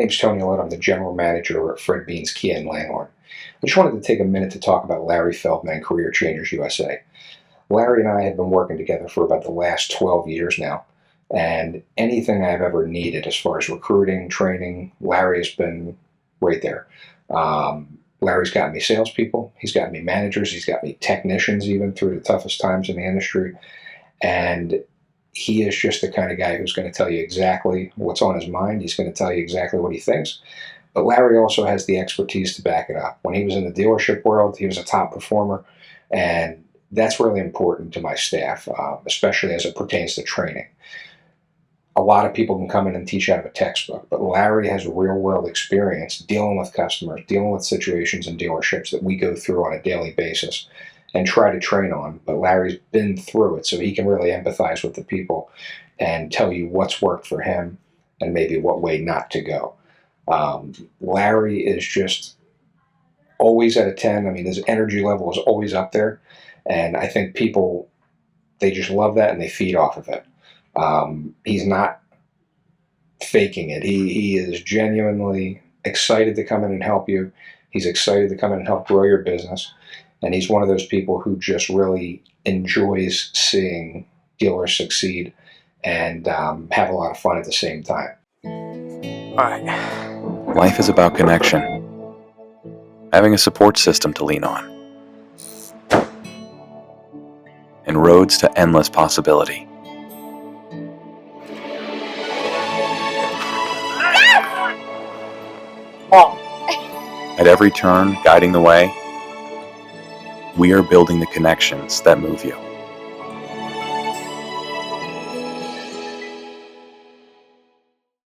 name's Tony Lett. I'm the general manager at Fred Bean's Kia in Langhorne. I just wanted to take a minute to talk about Larry Feldman, Career Changers USA. Larry and I have been working together for about the last 12 years now, and anything I've ever needed as far as recruiting, training, Larry has been right there. Larry's got me salespeople, he's got me managers, he's got me technicians even through the toughest times in the industry, and he is just the kind of guy who's going to tell you exactly what's on his mind. He's going to tell you exactly what he thinks. But Larry also has the expertise to back it up. When he was in the dealership world, he was a top performer, and that's really important to my staff, especially as it pertains to training. A lot of people can come in and teach out of a textbook, but Larry has real-world experience dealing with customers, dealing with situations in dealerships that we go through on a daily basis and try to train on. But Larry's been through it, so he can really empathize with the people and tell you what's worked for him and maybe what way not to go. Larry is just always at a 10. I mean, his energy level is always up there, and I think people, they just love that and they feed off of it. He's not faking it. He is genuinely excited to come in and help you. He's excited to come in and help grow your business. And he's one of those people who just really enjoys seeing dealers succeed and have a lot of fun at the same time. All right. Life is about connection. Having a support system to lean on. And roads to endless possibility. At every turn, guiding the way, we are building the connections that move you.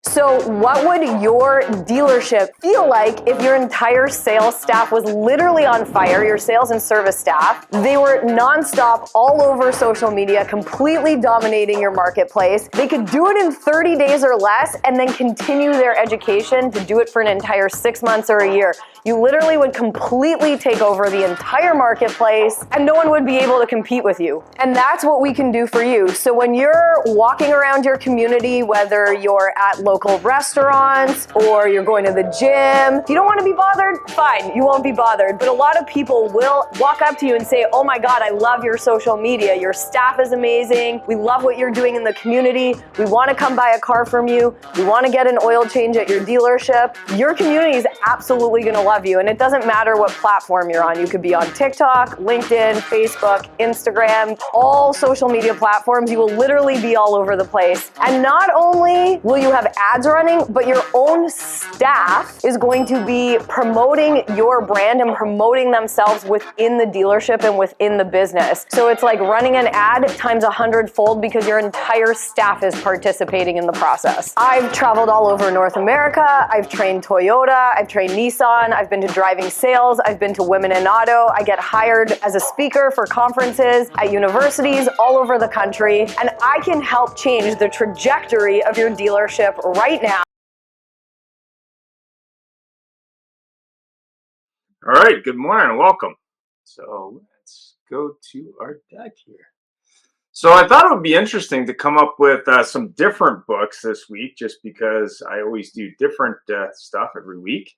So what would your dealership feel like if your entire sales staff was literally on fire, your sales and service staff? They were nonstop all over social media, completely dominating your marketplace. They could do it in 30 days or less and then continue their education to do it for an entire 6 months or a year. You literally would completely take over the entire marketplace and no one would be able to compete with you. And that's what we can do for you. So when you're walking around your community, whether you're at local restaurants or you're going to the gym, if you don't want to be bothered, fine, you won't be bothered. But a lot of people will walk up to you and say, oh my God, I love your social media. Your staff is amazing. We love what you're doing in the community. We want to come buy a car from you. We want to get an oil change at your dealership. Your community is absolutely going to love you. And it doesn't matter what platform you're on. You could be on TikTok, LinkedIn, Facebook, Instagram, all social media platforms. You will literally be all over the place. And not only will you have ads running, but your own staff is going to be promoting your brand and promoting themselves within the dealership and within the business. So it's like running an ad times 100-fold because your entire staff is participating in the process. I've traveled all over North America. I've trained Toyota. I've trained Nissan. I've been to driving sales. I've been to Women in Auto. I get hired as a speaker for conferences at universities all over the country. And I can help change the trajectory of your dealership right now. All right, good morning and welcome. So let's go to our deck here. So I thought it would be interesting to come up with some different books this week, just because I always do different stuff every week.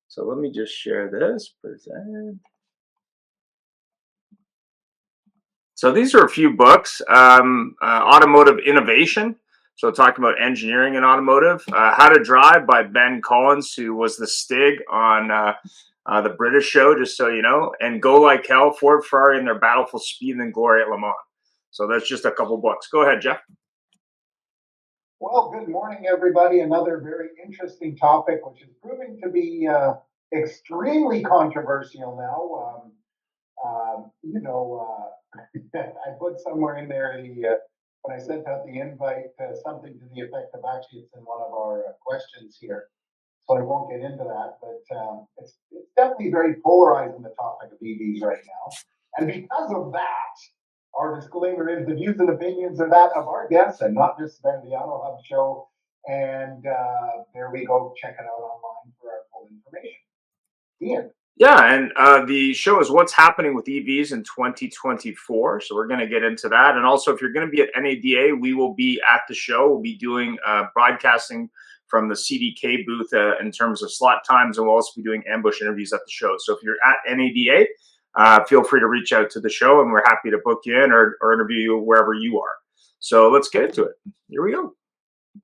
So let me just share this. Present. So these are a few books. Automotive Innovation. So talking about engineering in automotive. How to Drive by Ben Collins, who was the Stig on the British show, just so you know. And Go Like Hell, Ford, Ferrari, and their battle for speed and glory at Le Mans. So that's just a couple books. Go ahead, Jeff. Well, good morning, everybody. Another very interesting topic, which is proving to be extremely controversial now. I put somewhere in there when I sent out the invite something to the effect of, actually it's in one of our questions here, so I won't get into that, but it's definitely very polarizing, the topic of EVs right now. And because of that, our disclaimer is the views and opinions are that of our guests and not just the Auto Hub show. And there we go. Check it out online for our full information. Ian. Yeah, and the show is what's happening with EVs in 2024. So we're going to get into that. And also, if you're going to be at NADA, we will be at the show. We'll be doing broadcasting from the CDK booth in terms of slot times, and we'll also be doing ambush interviews at the show. So if you're at NADA, feel free to reach out to the show, and we're happy to book you in or interview you wherever you are. So let's get into it. Here we go.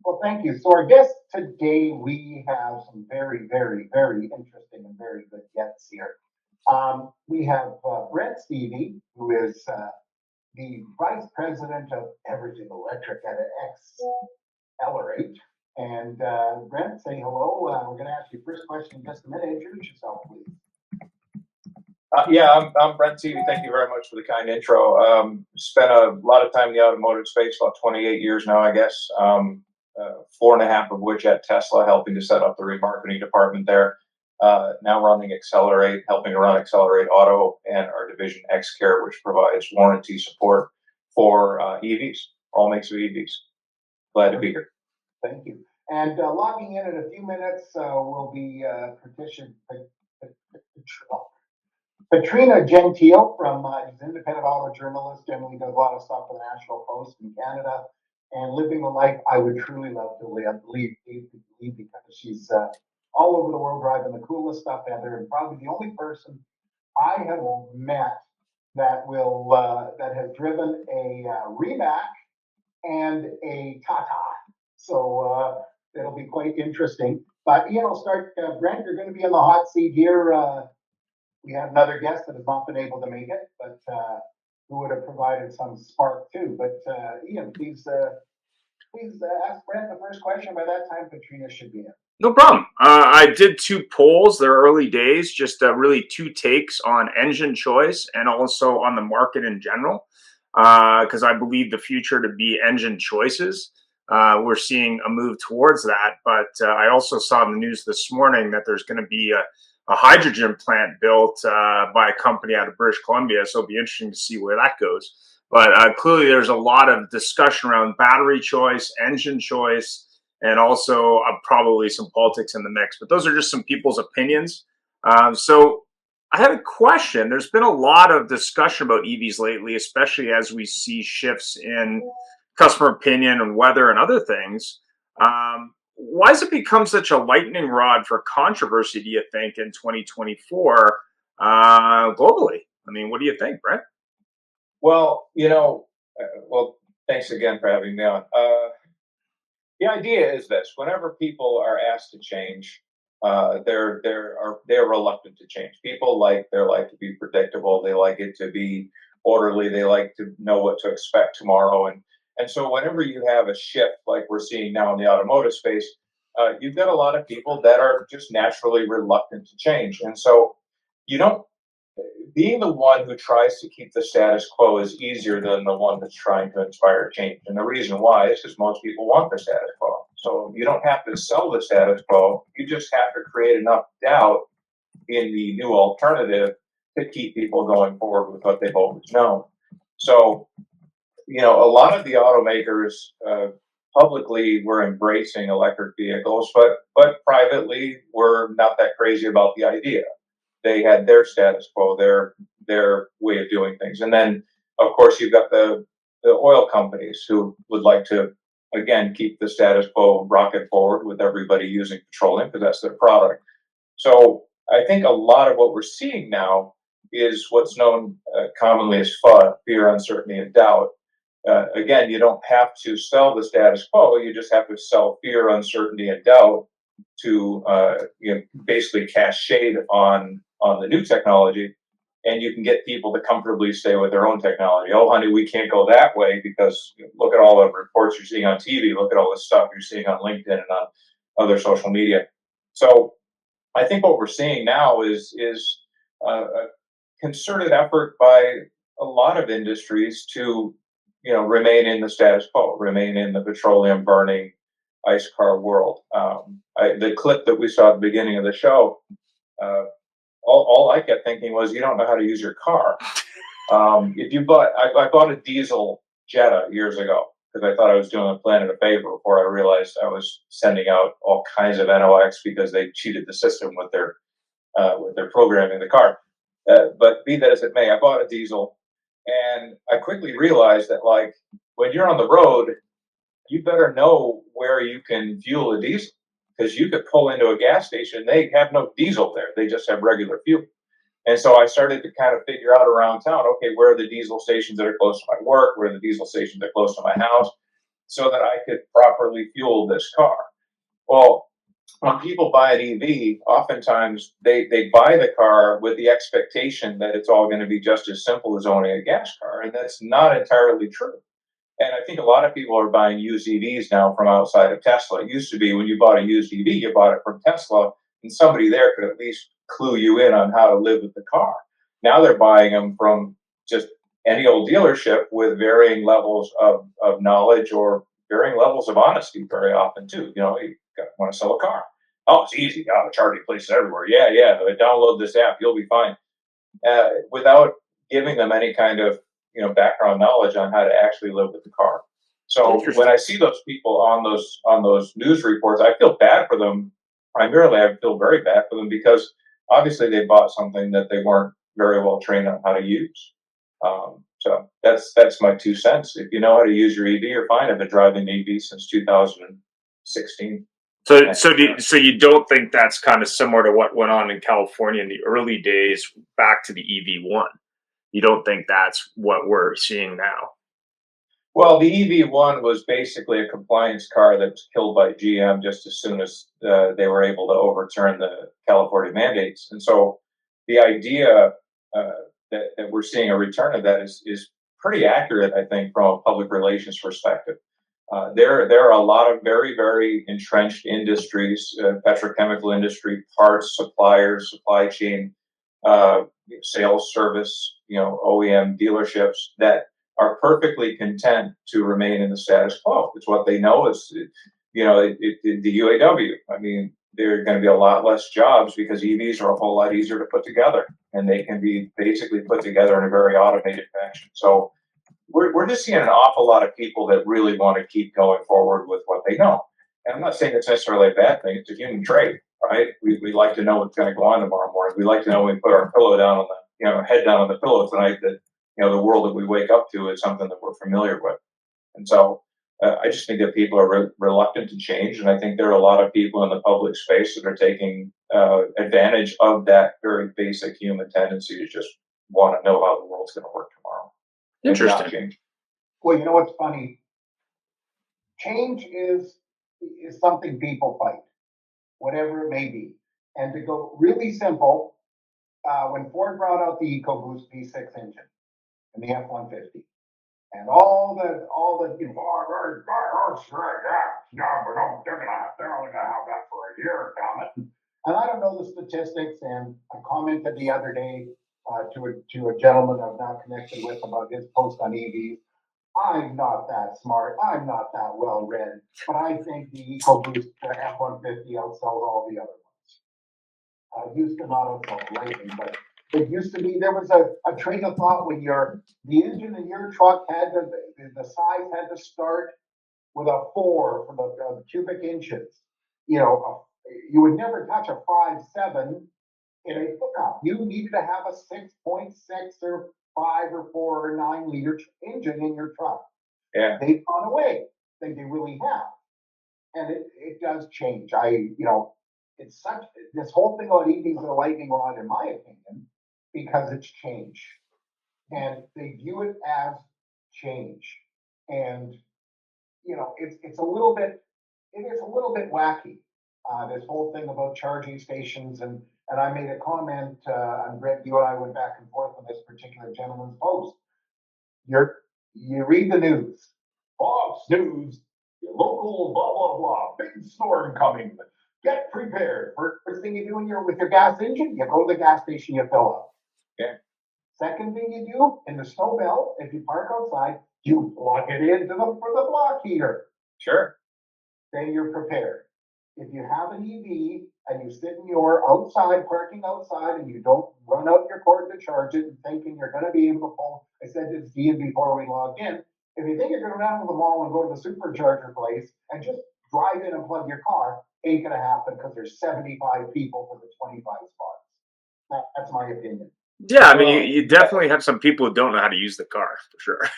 Well, thank you. So our guest today, we have some very, very, very interesting and very good guests here. We have Brent Stevie, who is the Vice President of Everything Electric at Accelerate. And Brent, say hello. We're going to ask you first question in just a minute. Introduce yourself, please. Yeah, I'm Brent Seavey. Thank you very much for the kind intro. Spent a lot of time in the automotive space, about 28 years now, I guess. 4.5 of which at Tesla, helping to set up the remarketing department there. Now running Accelerate, helping to run Accelerate Auto and our division XCare, which provides warranty support for EVs, all makes of EVs. Glad to be here. Thank you. And logging in a few minutes will be Patrina Gentile from she's an independent auto journalist, generally does a lot of stuff for the National Post in Canada, and living the life I would truly love to live because she's all over the world driving the coolest stuff ever, and probably the only person I have met that that has driven a Rimac and a Tata. So it'll be quite interesting. But Ian, I'll start. Brent, you're going to be in the hot seat here. We had another guest that has not been able to make it, but who would have provided some spark too. But Ian, please ask Brent the first question. By that time, Petrina should be in. No problem. I did 2 polls. They're early days, just really 2 takes on engine choice and also on the market in general, because I believe the future to be engine choices. We're seeing a move towards that, but I also saw in the news this morning that there's going to be a hydrogen plant built by a company out of British Columbia, so it'll be interesting to see where that goes. But clearly there's a lot of discussion around battery choice, engine choice, and also probably some politics in the mix. But those are just some people's opinions. So I have a question. There's been a lot of discussion about EVs lately, especially as we see shifts in customer opinion and weather and other things. Why has it become such a lightning rod for controversy, do you think, in 2024 globally? I mean, what do you think, Brent? Well, thanks again for having me on. The idea is this: whenever people are asked to change, they're reluctant to change. People like to be predictable. They like it to be orderly. They like to know what to expect tomorrow. And so whenever you have a shift like we're seeing now in the automotive space, you've got a lot of people that are just naturally reluctant to change. And so being the one who tries to keep the status quo is easier than the one that's trying to inspire change. And the reason why is because most people want the status quo. So you don't have to sell the status quo. You just have to create enough doubt in the new alternative to keep people going forward with what they've always known. So, a lot of the automakers publicly were embracing electric vehicles, but privately were not that crazy about the idea. They had their status quo, their way of doing things. And then, of course, you've got the oil companies who would like to, again, keep the status quo rocket forward with everybody using petroleum because that's their product. So I think a lot of what we're seeing now is what's known commonly as FUD, fear, uncertainty, and doubt. Again, you don't have to sell the status quo. You just have to sell fear, uncertainty, and doubt to basically cast shade on the new technology, and you can get people to comfortably stay with their own technology. Oh, honey, we can't go that way because look at all the reports you're seeing on TV. Look at all the stuff you're seeing on LinkedIn and on other social media. So I think what we're seeing now is a concerted effort by a lot of industries to remain in the status quo, remain in the petroleum burning ICE car world. The clip that we saw at the beginning of the show, all I kept thinking was, you don't know how to use your car. I bought a diesel Jetta years ago because I thought I was doing the planet a favor before I realized I was sending out all kinds of NOx because they cheated the system with their programming the car. But be that as it may, I bought a diesel, and I quickly realized that when you're on the road, you better know where you can fuel a diesel. because you could pull into a gas station, they have no diesel there, they just have regular fuel. And so I started to kind of figure out around town, okay, where are the diesel stations that are close to my work? Where are the diesel stations that are close to my house? So that I could properly fuel this car. Well, when people buy an EV, oftentimes they buy the car with the expectation that it's all going to be just as simple as owning a gas car. And that's not entirely true. And I think a lot of people are buying used EVs now from outside of Tesla. It used to be when you bought a used EV, you bought it from Tesla, and somebody there could at least clue you in on how to live with the car. Now they're buying them from just any old dealership with varying levels of knowledge or varying levels of honesty very often too. You know, you want to sell a car. Oh, it's easy. Oh, the charging places everywhere. Yeah. Download this app. You'll be fine. Without giving them any kind of background knowledge on how to actually live with the car. So when I see those people on those news reports, I feel bad for them. Primarily, I feel very bad for them because obviously they bought something that they weren't very well trained on how to use. So that's my 2 cents. If you know how to use your EV, you're fine. I've been driving an EV since 2016. So you don't think that's kind of similar to what went on in California in the early days back to the EV1? You don't think that's what we're seeing now? Well, the EV1 was basically a compliance car that was killed by GM just as soon as they were able to overturn the California mandates. And so the idea that we're seeing a return of that is pretty accurate, I think, from a public relations perspective. There are a lot of very, very entrenched industries, petrochemical industry, parts, suppliers, supply chain, sales service, OEM dealerships that are perfectly content to remain in the status quo. It's what they know is, the UAW. I mean, there are going to be a lot less jobs because EVs are a whole lot easier to put together, and they can be basically put together in a very automated fashion. So we're just seeing an awful lot of people that really want to keep going forward with what they know. And I'm not saying it's necessarily a bad thing. It's a human trait, right? We like to know what's going to go on tomorrow morning. We like to know when we put our pillow down on the, head down on the pillow tonight that, the world that we wake up to is something that we're familiar with. And so I just think that people are reluctant to change. And I think there are a lot of people in the public space that are taking advantage of that very basic human tendency to just want to know how the world's going to work tomorrow. Interesting. Well, you know what's funny? Change is something people fight, whatever it may be. And to go really simple, when Ford brought out the EcoBoost V6 engine and the F-150, and all the they're only gonna have that for a year, damn it. And I don't know the statistics, and I commented the other day to a gentleman I've now connected with about his post on EVs. I'm not that smart. I'm not that well read, but I think the EcoBoost F-150 outsells all the other ones. Used to not outsell Lightning, but it used to be there was a train of thought when the engine in your truck had the size had to start with a 4 for the cubic inches. You would never touch a 5.7 in a pickup. You needed to have a 6.6 or 5 or 4 or 9 liter engine in your truck. Yeah, They've gone away. They really have, and it does change. It's such this whole thing about EVs and Lightning rod, in my opinion, because it's change, and they view it as change, and it's a little bit wacky. This whole thing about charging stations, and I made a comment on Brent. You and I went back and forth on this particular gentleman's post. You read the news, Fox News, local blah blah blah, big storm coming. Get prepared. First thing you do with your gas engine, you go to the gas station, you fill up. yeah. Second thing you do in the snow belt, if you park outside, you plug it into for the block heater. Sure. Then you're prepared. If you have an EV and you sit in your parking outside, and you don't run out your cord to charge it and thinking you're going to be able to pull, I said to Ian before we logged in, if you think you're going to run to the mall and go to the supercharger place and just drive in and plug your car, ain't going to happen because there's 75 people for the 25 spots. That's my opinion. Yeah, I mean, you definitely have some people who don't know how to use the car, for sure.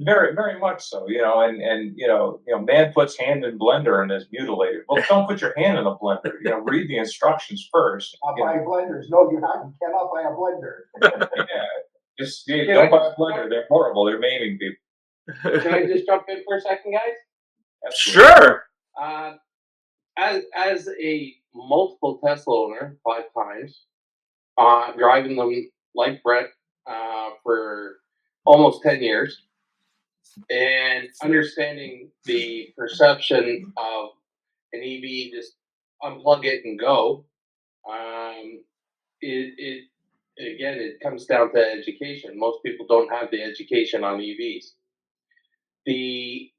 Very, very much so, and man puts hand in blender and is mutilated. Well, don't put your hand in a blender. Read the instructions first. Buy blenders. No, you cannot buy a blender. Yeah, just don't buy a blender. They're horrible. They're maiming people. Can I just jump in for a second, guys? Absolutely. Sure. As a multiple Tesla owner, 5 times, driving them like Brent for almost 10 years, and understanding the perception of an EV, just unplug it and go. It again, it comes down to education. Most people don't have the education on EVs. The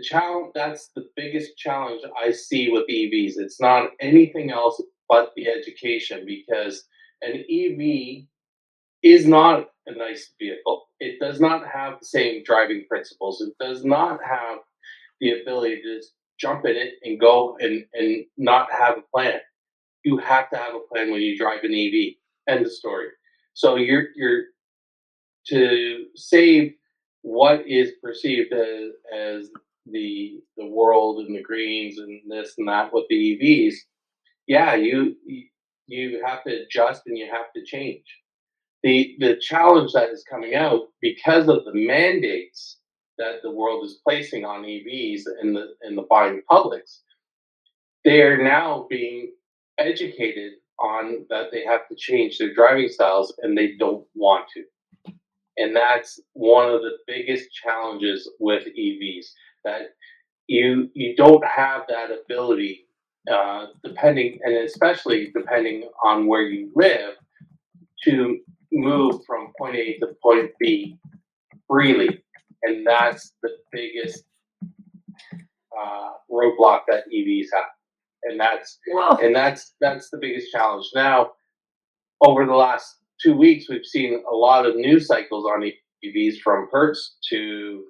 challenge, that's the biggest challenge I see with EVs. It's not anything else but the education, because an EV is not a nice vehicle. It does not have the same driving principles. It does not have the ability to just jump in it and go and not have a plan. You have to have a plan when you drive an EV. End of story. So you're to save what is perceived as the world and the greens and this and that with the EVs. Yeah, you have to adjust and you have to change. The challenge that is coming out because of the mandates that the world is placing on EVs in the buying publics, they are now being educated on that they have to change their driving styles, and they don't want to. And that's one of the biggest challenges with EVs, that you don't have that ability, depending, and especially depending on where you live, to move from point A to point B freely. And that's the biggest roadblock that EVs have. And that's the biggest challenge. Now, over the last 2 weeks, we've seen a lot of news cycles on EVs, from Hertz to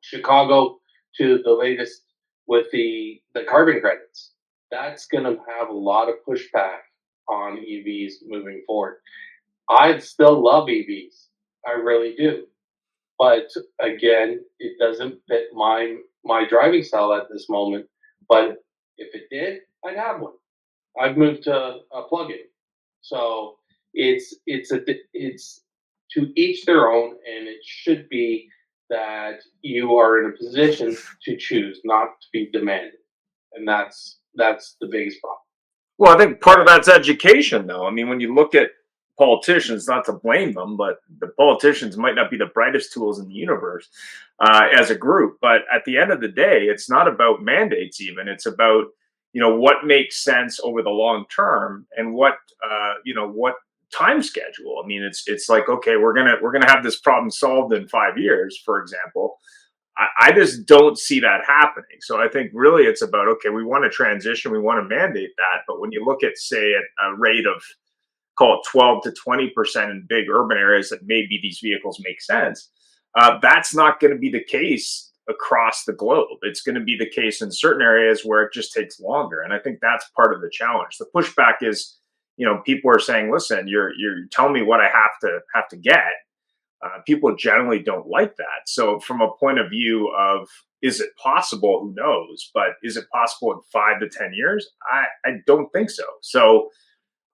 Chicago to the latest with the carbon credits. That's going to have a lot of pushback on EVs moving forward. I still love EVs. I really do. But again, it doesn't fit my driving style at this moment. But if it did, I'd have one. I've moved to a plug-in. So it's to each their own, and it should be that you are in a position to choose, not to be demanded. And that's the biggest problem. Well, I think part of that's education, though. I mean, when you look at politicians, not to blame them, but the politicians might not be the brightest tools in the universe as a group. But at the end of the day, it's not about mandates. Even it's about what makes sense over the long term, and what time schedule. I mean, it's like, okay, we're gonna have this problem solved in 5 years, for example. I just don't see that happening. So I think really it's about, okay, we want to transition, we want to mandate that, but when you look at, say, at a rate of, call it 12 to 20% in big urban areas that maybe these vehicles make sense, that's not going to be the case across the globe. It's going to be the case in certain areas where it just takes longer. And I think that's part of the challenge. The pushback is, people are saying, listen, you're telling me what I have to get. People generally don't like that. So from a point of view of, is it possible? Who knows? But is it possible in 5 to 10 years? I don't think so. So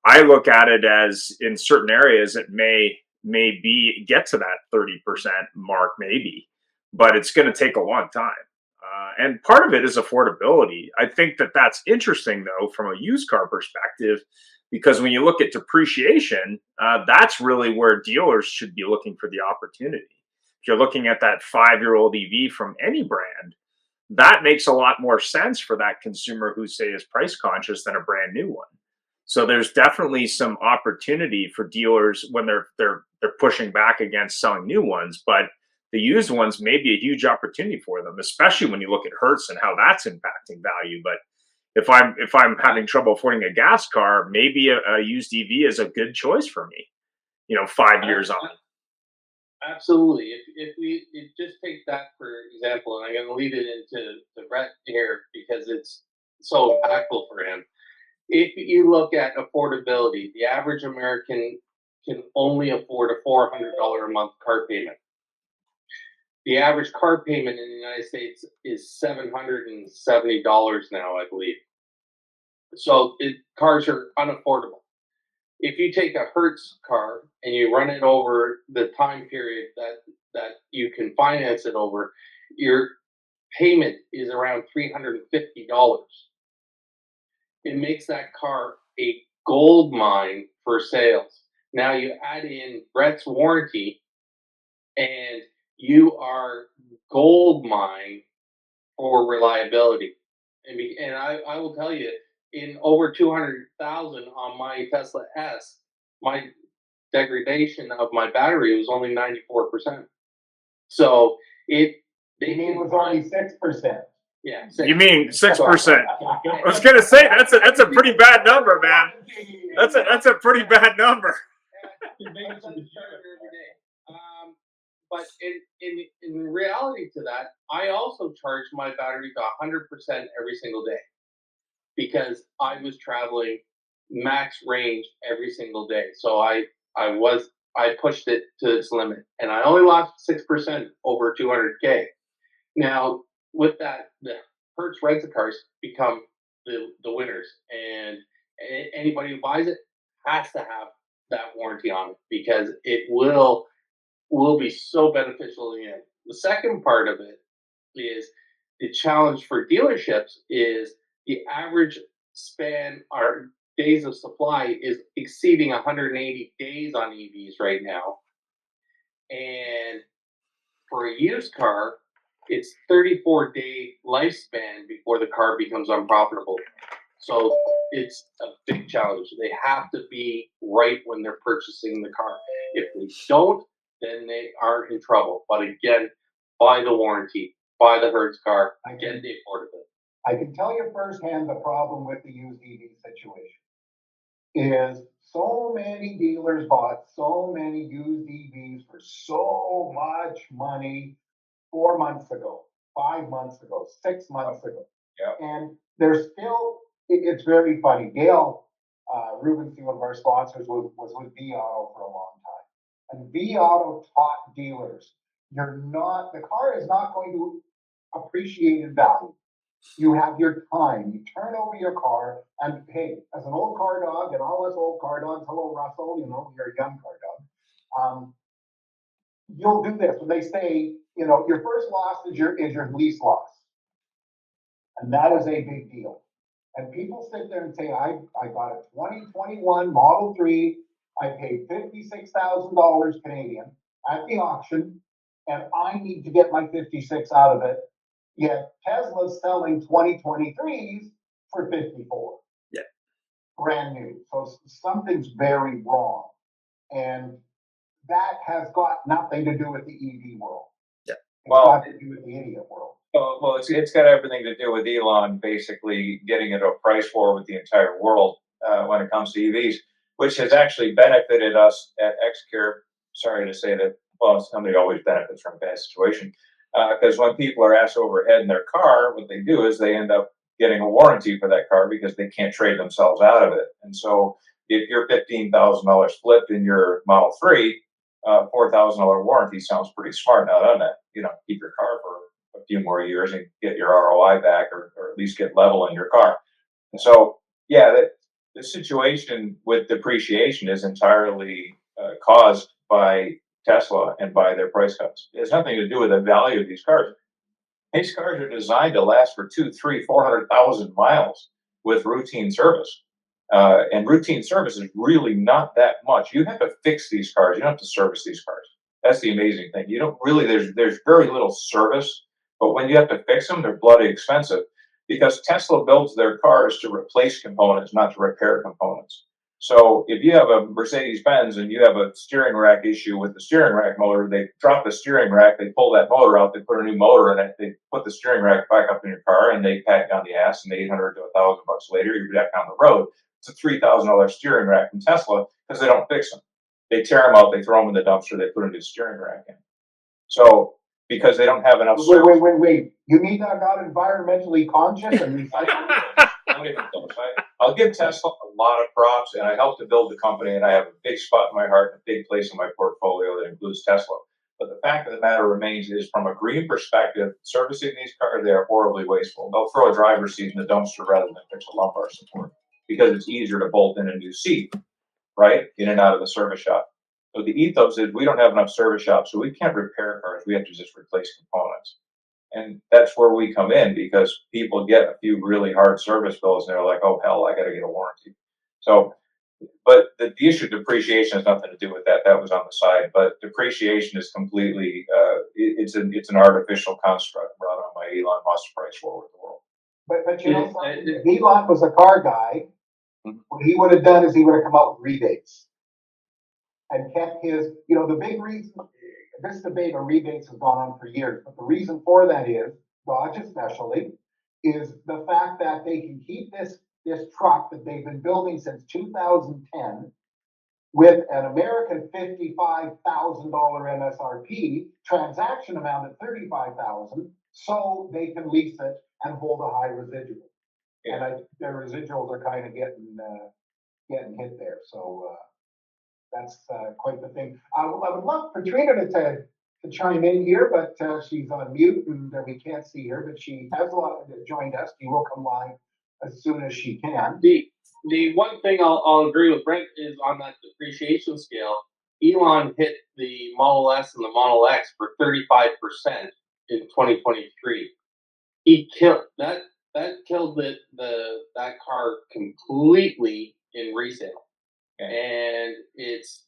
I look at it as, in certain areas, it may be get to that 30% mark, maybe, but it's going to take a long time. And part of it is affordability. I think that's interesting, though, from a used car perspective, because when you look at depreciation, that's really where dealers should be looking for the opportunity. If you're looking at that 5-year-old EV from any brand, that makes a lot more sense for that consumer who, say, is price conscious than a brand new one. So there's definitely some opportunity for dealers when they're pushing back against selling new ones, but the used ones may be a huge opportunity for them, especially when you look at Hertz and how that's impacting value. But if I'm having trouble affording a gas car, maybe a used EV is a good choice for me, 5 years on. Absolutely. If we just take that for example, and I'm going to lead it into Brett here because it's so impactful for him. If you look at affordability, the average American can only afford a $400 a month car payment. the average car payment in the United States is $770 now, I believe. So cars are unaffordable. If you take a Hertz car and you run it over the time period that you can finance it over, your payment is around $350. It makes that car a gold mine for sales. Now you add in Brett's warranty, and you are gold mine for reliability. And I will tell you, in over 200,000 on my Tesla S, my degradation of my battery was only 94%. So You mean it was only 6%? Yeah. You mean 6%? I was gonna say that's a pretty bad number, man. That's a pretty bad number. But in reality to that, I also charge my battery to 100% every single day because I was traveling max range every single day. So I pushed it to its limit, and I only lost 6% over 200K. Now with that, the Hertz rental cars become the winners, and anybody who buys it has to have that warranty on it because it will be so beneficial in the end. The second part of it is the challenge for dealerships is the average span or days of supply is exceeding 180 days on EVs right now. And for a used car, it's 34-day lifespan before the car becomes unprofitable. So it's a big challenge. They have to be right when they're purchasing the car. If they don't, then they are in trouble. But again, buy the warranty, buy the Hertz car, get the affordability. I can tell you firsthand the problem with the used EV situation is so many dealers bought so many used EVs for so much money 4 months ago, 5 months ago, 6 months ago. Yeah. And there's still, it's very funny. Gail Rubenstein, one of our sponsors, was with V Auto for a long time. And V Auto taught dealers, the car is not going to appreciate in value. You have your time. You turn over your car, and hey, as an old car dog, and all us old car dogs, hello Russell, you're a young car dog. You'll do this when they say, your first loss is your lease loss, and that is a big deal. And people sit there and say, I got a 2021 Model 3, I paid $56,000 Canadian at the auction, and I need to get my 56 out of it. Yet Tesla's selling 2023s for 54. Yeah. Brand new. So something's very wrong. And that has got nothing to do with the EV world. Yeah. It's got to do with the idiot world. Well, it's got everything to do with Elon basically getting into a price war with the entire world when it comes to EVs, which has actually benefited us at XCare. Sorry to say that, well, somebody always benefits from a bad situation. Because when people are ass over head in their car, what they do is they end up getting a warranty for that car because they can't trade themselves out of it. And so if you're $15,000 split in your Model 3, $4,000 warranty sounds pretty smart now, doesn't it? Keep your car for a few more years and get your ROI back, or at least get level in your car. And so, yeah, the situation with depreciation is entirely caused by Tesla and by their price cuts. It has nothing to do with the value of these cars. These cars are designed to last for 200,000, 300,000, 400,000 miles with routine service. And routine service is really not that much. You have to fix these cars. You don't have to service these cars. That's the amazing thing. You don't really, there's very little service, but when you have to fix them, they're bloody expensive because Tesla builds their cars to replace components, not to repair components. So if you have a Mercedes-Benz and you have a steering rack issue with the steering rack motor, they drop the steering rack, they pull that motor out, they put a new motor in it, they put the steering rack back up in your car, and they pat you on the ass, and $800 to $1,000 later, you're back on the road. It's a $3,000 steering rack from Tesla because they don't fix them. They tear them out, they throw them in the dumpster, they put a new steering rack in. So because they don't have enough service. Wait. You mean I'm not environmentally conscious and I'll give Tesla a lot of props, and I helped to build the company, and I have a big spot in my heart, a big place in my portfolio that includes Tesla. But the fact of the matter remains is, from a green perspective, servicing these cars, they are horribly wasteful. They'll throw a driver's seat in the dumpster rather than fix a lumbar support because it's easier to bolt in a new seat, right? In and out of the service shop. So the ethos is we don't have enough service shops, so we can't repair cars. We have to just replace components. And that's where we come in, because people get a few really hard service bills and they're like, oh, hell, I got to get a warranty. So, but the issue of depreciation has nothing to do with that. That was on the side. But depreciation is completely, it's an artificial construct brought on by Elon Musk to price forward the world. But you know, if Elon was a car guy, what he would have done is he would have come out with rebates and kept his, you know, the big reason, this debate on rebates has gone on for years, but the reason for that is, Dodge especially, is the fact that they can keep this truck that they've been building since 2010 with an American $55,000 MSRP, transaction amount at $35,000, so they can lease it and hold a high residual. And I think their residuals are kind of getting hit there. So that's quite the thing. I would love Petrina to chime in here, but she's on mute and we can't see her. But she has joined us. She will come live as soon as she can. The one thing I'll agree with Brent is on that depreciation scale. Elon hit the Model S and the Model X for 35% in 2023. He killed that. That killed that car completely in resale. And it's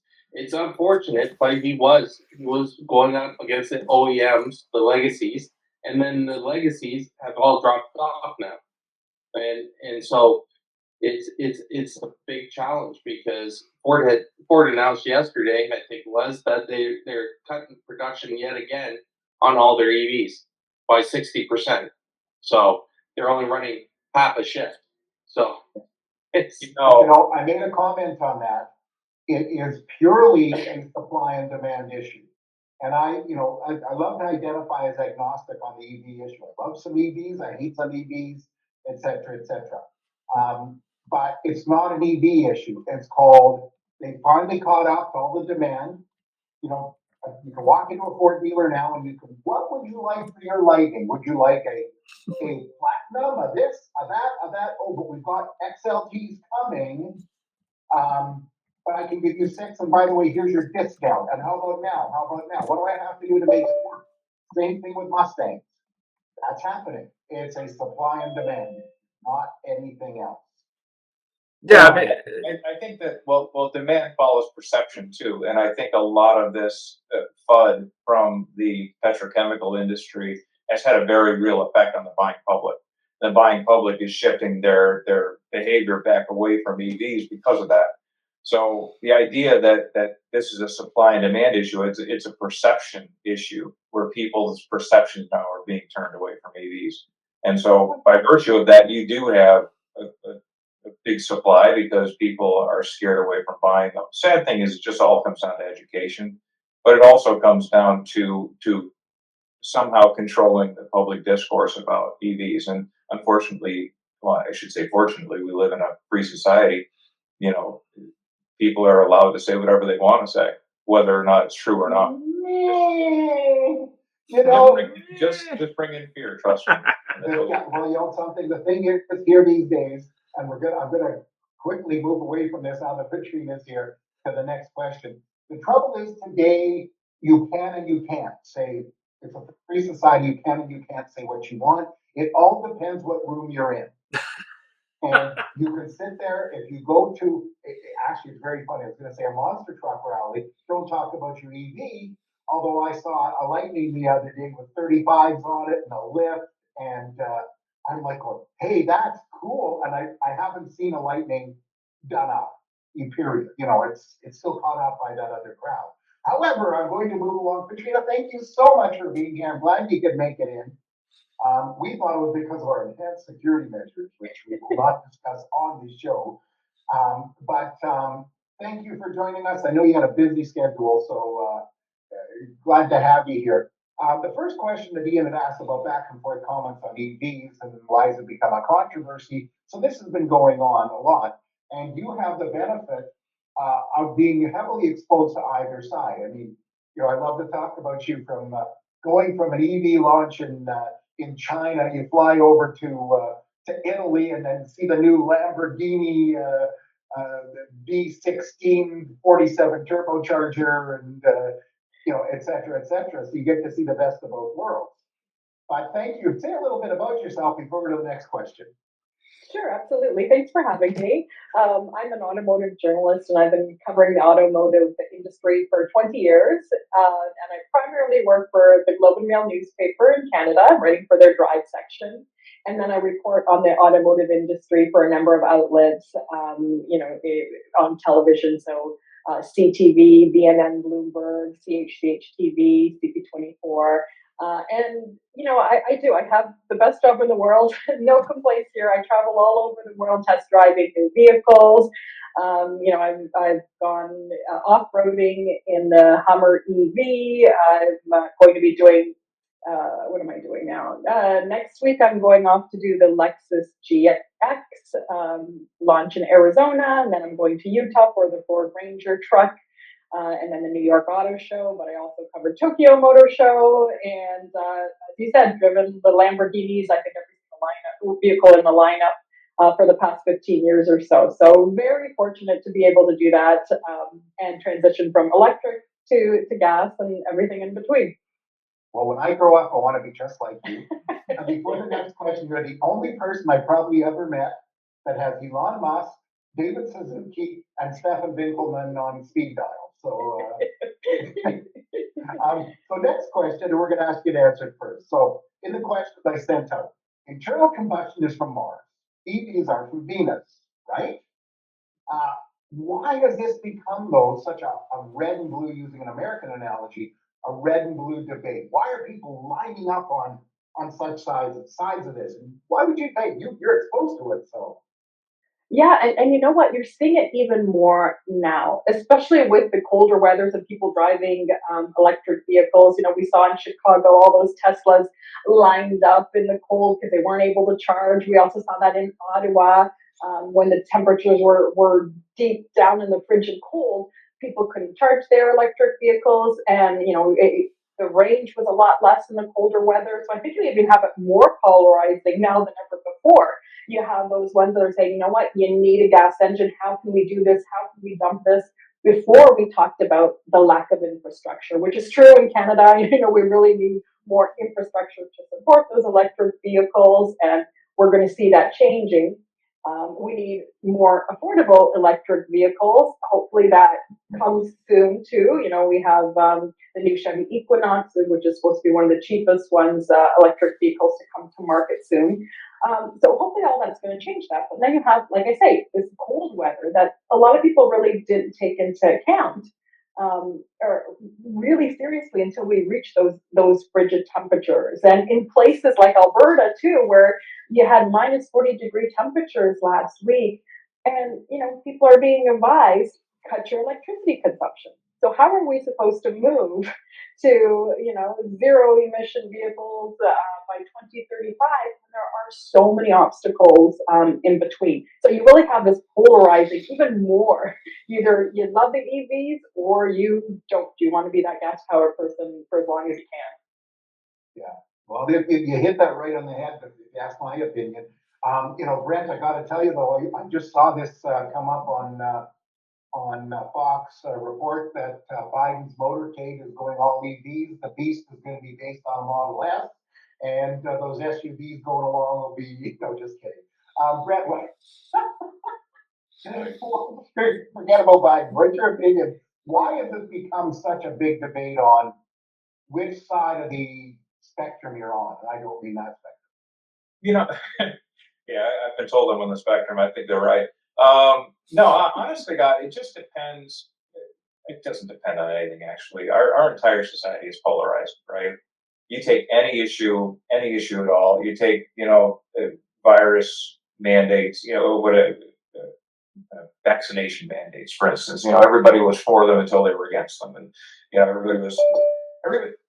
unfortunate, but he was going up against the OEMs, the legacies, and then the legacies have all dropped off now, and so it's a big challenge because Ford announced yesterday, I think it was, that they're cutting production yet again on all their EVs by 60%. So they're only running half a shift. So it's I made a comment on that. It is purely a supply and demand issue. And I love to identify as agnostic on the EV issue. I love some EVs, I hate some EVs, et cetera, et cetera. But it's not an EV issue. It's called, they finally caught up to all the demand. You know, you can walk into a Ford dealer now and what would you like for your lighting? Would you like a platinum, a this, a that? Oh, but we've got XLTs coming. But I can give you 6, and by the way, here's your discount. And how about now? What do I have to do to make it work? Same thing with Mustangs. That's happening. It's a supply and demand, not anything else. Yeah, I think that well, demand follows perception too, and I think a lot of this FUD from the petrochemical industry has had a very real effect on the buying public. The buying public is shifting their behavior back away from EVs because of that. So the idea that this is a supply and demand issue, it's a perception issue where people's perceptions now are being turned away from EVs. And so by virtue of that, you do have a big supply because people are scared away from buying them. Sad thing is it just all comes down to education, but it also comes down to somehow controlling the public discourse about EVs. And unfortunately, well, I should say fortunately, we live in a free society. You know, people are allowed to say whatever they want to say, whether or not it's true or not. You know, just bring in fear, trust me. Yeah, well, you know something, the thing is here these days, and I'm gonna quickly move away from this now that Petrina is here to the next question. The trouble is today, you can and you can't say, it's a free society, you can and you can't say what you want. It all depends what room you're in. And you can sit there, if you go to, actually it's very funny, I was gonna say a monster truck rally, don't talk about your EV, although I saw a Lightning the other day with 35s on it and a lift, and I'm like, oh, hey, that's cool. And I haven't seen a Lightning done up, period. You know, it's still caught up by that other crowd. However, I'm going to move along. Petrina, thank you so much for being here. I'm glad you could make it in. We thought it was because of our enhanced security measures, which we will not discuss on the show. But thank you for joining us. I know you had a busy schedule, so glad to have you here. The first question that Ian had asked about back and forth comments on EVs and why has it become a controversy. So this has been going on a lot, and you have the benefit of being heavily exposed to either side. I mean, I love to talk about you from going from an EV launch in China. You fly over to Italy and then see the new Lamborghini V16 47 turbocharger, and et cetera, et cetera. So you get to see the best of both worlds. But thank you. Say a little bit about yourself before we go to the next question. Sure, absolutely. Thanks for having me. I'm an automotive journalist, and I've been covering the automotive industry for 20 years. And I primarily work for the Globe and Mail newspaper in Canada, writing for their drive section. And then I report on the automotive industry for a number of outlets, on television. So CTV, BNN, Bloomberg, CHCH-TV, CP24. I have the best job in the world. No complaints here. I travel all over the world, test driving new vehicles. I've gone off-roading in the Hummer EV. I'm going to be doing, what am I doing now? Next week, I'm going off to do the Lexus GX launch in Arizona, and then I'm going to Utah for the Ford Ranger truck. And then the New York Auto Show, but I also covered Tokyo Motor Show, and as you said, driven the Lamborghinis. I think every single vehicle in the lineup for the past 15 years or so. So very fortunate to be able to do that and transition from electric to gas and everything in between. Well, when I grow up, I want to be just like you. And before the next question, you're the only person I probably ever met that has Elon Musk, David Suzuki, and Stefan Winkelmann on speed dial. So, so next question, and we're going to ask you to answer it first. So, in the questions I sent out, internal combustion is from Mars. EVs are from Venus, right? Why has this become, though, such a red and blue, using an American analogy, a red and blue debate? Why are people lining up on such sides of this? And why would you think you're exposed to it? So. Yeah, and you know what? You're seeing it even more now, especially with the colder weathers and people driving electric vehicles. We saw in Chicago all those Teslas lined up in the cold because they weren't able to charge. We also saw that in Ottawa when the temperatures were deep down in the frigid cold. People couldn't charge their electric vehicles, and the range was a lot less in the colder weather. So I think we even have it more polarizing now than ever before. You have those ones that are saying, you know what, you need a gas engine. How can we do this? How can we dump this? Before, we talked about the lack of infrastructure, which is true in Canada. We really need more infrastructure to support those electric vehicles, and we're going to see that changing. We need more affordable electric vehicles. Hopefully that comes soon too. We have the new Chevy Equinox, which is supposed to be one of the cheapest ones, electric vehicles to come to market soon. So hopefully all that's going to change that. But then you have, like I say, this cold weather that a lot of people really didn't take into account or really seriously until we reach those frigid temperatures. And in places like Alberta too, where you had minus 40-degree temperatures last week, and people are being advised, cut your electricity consumption. So how are we supposed to move to zero emission vehicles by 2035 when there are so many obstacles in between? So you really have this polarizing even more. Either you love the EVs or you don't. You want to be that gas powered person for as long as you can. Yeah. Well, if you hit that right on the head, if you ask my opinion. Brent, I got to tell you though, I just saw this come up on Fox report that Biden's motorcade is going all EVs. The Beast is going to be based on Model S, and those SUVs going along will be, just kidding. Brent, forget about Biden. What's your opinion? Why has it become such a big debate on which side of the spectrum you're on? And I don't mean that spectrum. Yeah, I've been told I'm on the spectrum. I think they're right. No, honestly, God, it just depends. It doesn't depend on anything, actually. Our entire society is polarized, right? You take any issue at all. You take, virus mandates, vaccination mandates, for instance. Everybody was for them until they were against them, and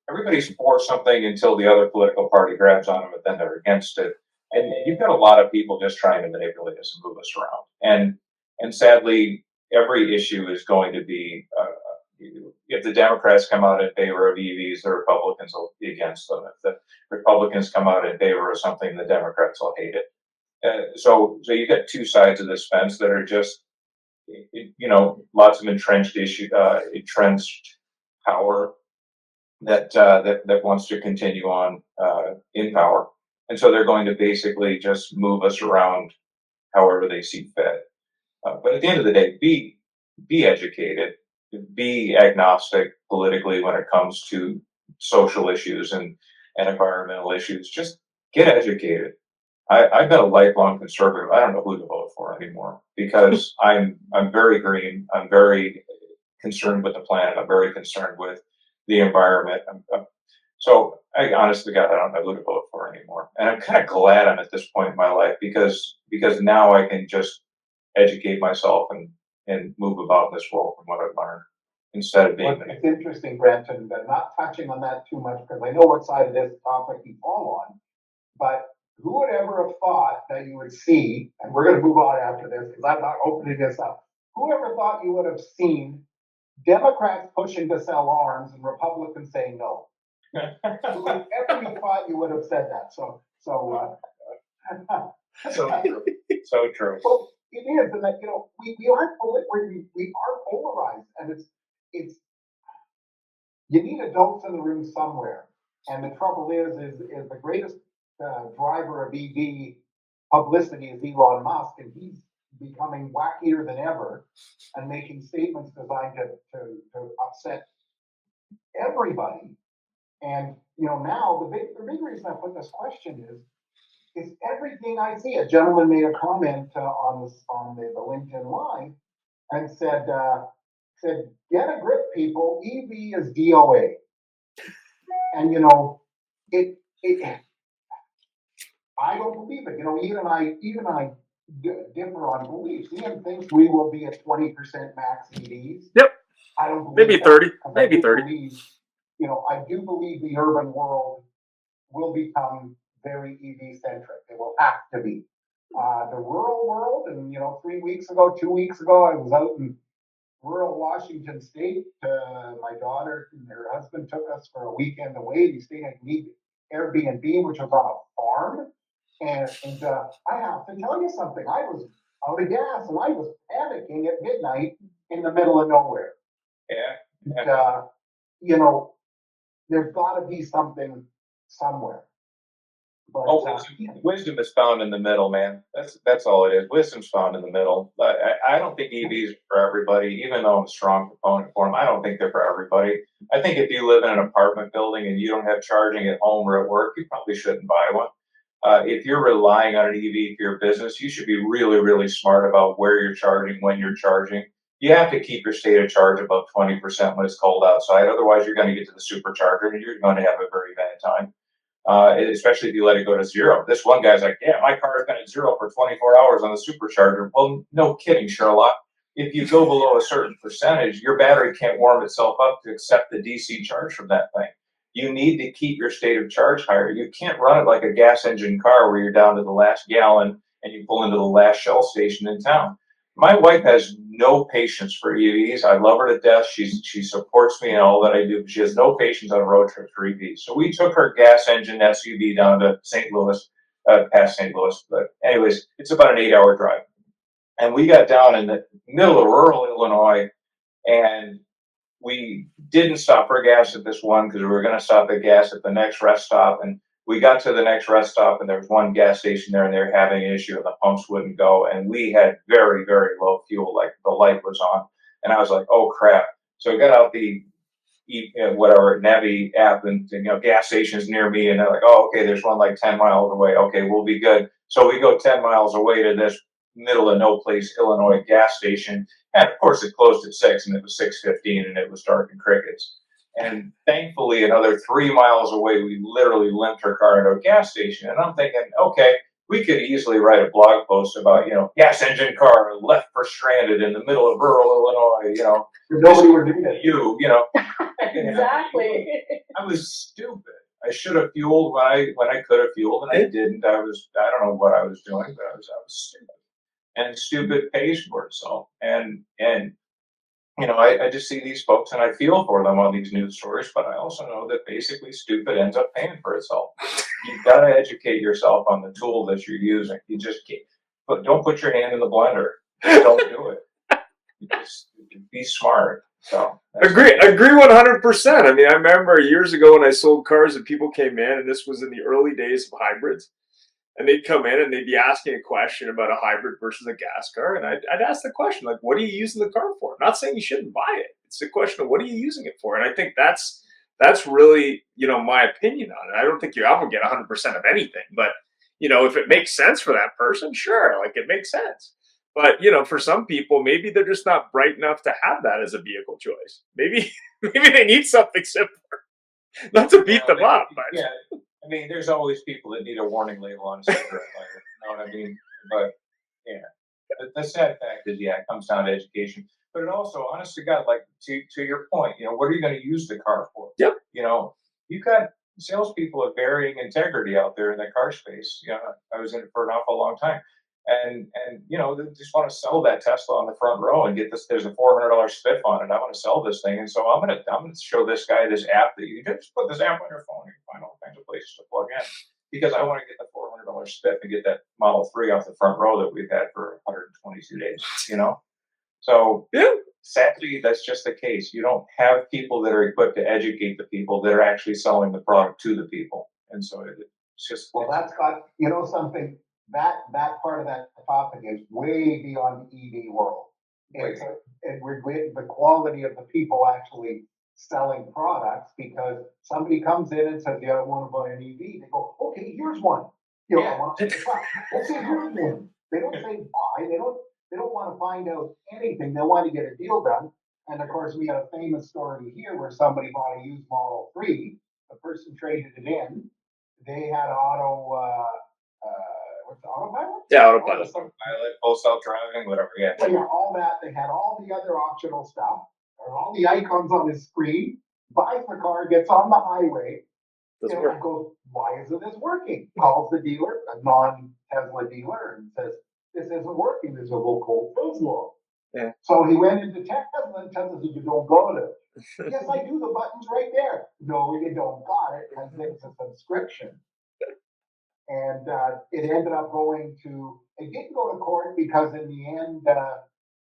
everybody's for something until the other political party grabs on them, and then they're against it. And you've got a lot of people just trying to manipulate us and move us around. And sadly, every issue is going to be if the Democrats come out in favor of EVs, the Republicans will be against them. If the Republicans come out in favor of something, the Democrats will hate it. So you get two sides of this fence that are just, lots of entrenched power that wants to continue on in power, and so they're going to basically just move us around however they see fit. But at the end of the day, be educated, be agnostic politically when it comes to social issues and environmental issues. Just get educated. I've been a lifelong conservative. I don't know who to vote for anymore because I'm very green. I'm very concerned with the planet. I'm very concerned with the environment. So I honestly, God, I don't know who to vote for anymore. And I'm kind of glad I'm at this point in my life because now I can just educate myself and move about in this world from what I've learned instead of being. Well, it's interesting, Brent, and not touching on that too much because I know what side of this topic you fall on, but who would ever have thought that you would see, and we're going to move on after this because I'm not opening this up. Who ever thought you would have seen Democrats pushing to sell arms and Republicans saying no? Who would ever thought you would have said that? So So true. So true. Well, it is, and that we are polarized, and it's you need adults in the room somewhere. And the trouble is the greatest driver of EV publicity is Elon Musk, and he's becoming wackier than ever and making statements designed to upset everybody. And now the big reason I put this question is everything I see. A gentleman made a comment on the LinkedIn Live and said, "Get a grip, people. EV is DOA." And it I don't believe it. Even I differ on beliefs. Ian thinks we will be at 20% max EVs. Yep. I don't believe Maybe that, 30. 'cause Maybe 30. I do believe the urban world will become very EV centric. It will have to be. The rural world, and 2 weeks ago, I was out in rural Washington State. My daughter and her husband took us for a weekend away. We stayed at an Airbnb, which was on a farm. And I have to tell you something. I was out of gas, and I was panicking at midnight in the middle of nowhere. Yeah. And, there's got to be something somewhere. But wisdom is found in the middle, man. That's all it is. Wisdom's found in the middle. I don't think EVs are for everybody, even though I'm a strong proponent for them. I don't think they're for everybody. I think if you live in an apartment building and you don't have charging at home or at work, you probably shouldn't buy one. If you're relying on an EV for your business, you should be really, really smart about where you're charging, when you're charging. You have to keep your state of charge above 20% when it's cold outside. Otherwise, you're going to get to the supercharger and you're going to have a very bad time. Especially if you let it go to zero. This one guy's like, yeah, my car has been at zero for 24 hours on the supercharger. Well, no kidding, Sherlock. If you go below a certain percentage, your battery can't warm itself up to accept the DC charge from that thing. You need to keep your state of charge higher. You can't run it like a gas engine car where you're down to the last gallon and you pull into the last Shell station in town. My wife has no patience for EVs. I love her to death. She supports me in all that I do, but she has no patience on road trips for EVs. So we took her gas engine SUV down to St. Louis, past St. Louis. But anyways, it's about an 8-hour drive. And we got down in the middle of rural Illinois, and we didn't stop for gas at this one because we were going to stop at gas at the next rest stop. And we got to the next rest stop, and there was one gas station there, and they were having an issue, and the pumps wouldn't go. And we had very, very low fuel, like the light was on. And I was like, oh, crap. So I got out the Navi app, and gas stations near me, and they're like, oh, okay, there's one like 10 miles away. Okay, we'll be good. So we go 10 miles away to this middle of no place Illinois gas station. And of course, it closed at 6, and it was 6:15, and it was dark and crickets. And thankfully, another 3 miles away, we literally limped her car into a gas station. And I'm thinking, okay, we could easily write a blog post about, gas engine car left for stranded in the middle of rural Illinois, nobody would do that. Exactly. I was stupid. I should have fueled when I could have fueled, and I didn't. I don't know what I was doing, but I was stupid. And stupid pays for itself. And I just see these folks and I feel for them on these news stories, but I also know that basically stupid ends up paying for itself. You've got to educate yourself on the tool that you're using. You just can't, but don't put your hand in the blender. Don't do it. You just be smart. So agree 100%. I mean, I remember years ago when I sold cars and people came in, and this was in the early days of hybrids, and they'd come in and they'd be asking a question about a hybrid versus a gas car, and I'd ask the question, like, what are you using the car for? I'm not saying you shouldn't buy it. It's a question of what are you using it for? And I think that's really, my opinion on it. I don't think you ever get 100% of anything, but if it makes sense for that person, sure, like it makes sense. But for some people, maybe they're just not bright enough to have that as a vehicle choice. Maybe they need something simpler. Not to beat them up, but yeah. I mean, there's always people that need a warning label on a cigarette lighter. You know what I mean? But yeah, the sad fact is, it comes down to education. But it also, honest to God, like to your point, what are you going to use the car for? Yep. You've got salespeople of varying integrity out there in the car space. I was in it for an awful long time. And they just want to sell that Tesla on the front row and get this. There's a $400 spiff on it. I want to sell this thing, and so I'm gonna show this guy this app that you just put this app on your phone. You can find all kinds of places to plug in because I want to get the $400 spiff and get that Model 3 off the front row that we've had for 122 days. So sadly, that's just the case. You don't have people that are equipped to educate the people that are actually selling the product to the people, and so it's just that's got something. That part of that topic is way beyond the EV world. The quality of the people actually selling products, because somebody comes in and says, I want to buy an EV. They go, okay, here's one. I want to okay, here's one. They don't say buy. They don't want to find out anything. They want to get a deal done. And of course, we had a famous story here where somebody bought a used Model 3. The person traded it in. They had what's the autopilot? Yeah, autopilot. Full self-driving, whatever. Yeah. All that. They had all the other optional stuff, or all the icons on his screen. Buys the car, gets on the highway, and goes, "Why isn't this working?" Calls the dealer, a non-Tesla dealer, and says, "This isn't working. There's a local Tesla." Yeah. So he went into Tesla, and Tesla said, "You don't got it." Yes, I do. The button's right there. No, you don't got it, because it's a subscription. And it ended up going to, it didn't go to court because in the end,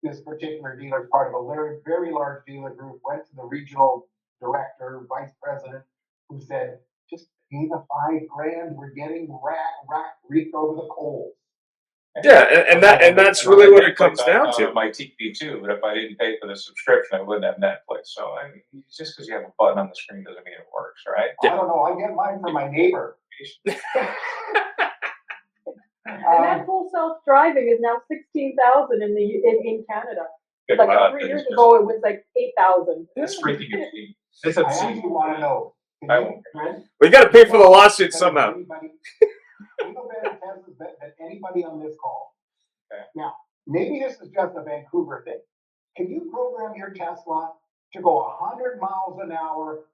this particular dealer, part of a very large dealer group, went to the regional director, vice president, who said, just pay the $5,000. We're getting reeked over the coals. Yeah, and that's really what it comes down to. My TP2, but if I didn't pay for the subscription, I wouldn't have Netflix. So I mean, just because you have a button on the screen doesn't mean it works, right? I don't know. I get mine from my neighbor. And that full self-driving is now 16,000 in Canada. Good like God, 3 years ago, it was like 8,000. It's freaking insane. It's I obscene. actually want to know. We got to pay for the lawsuit somehow. Than anybody on this call. Okay. Now, maybe this is just a Vancouver thing. Can you program your Tesla to go 100 miles an hour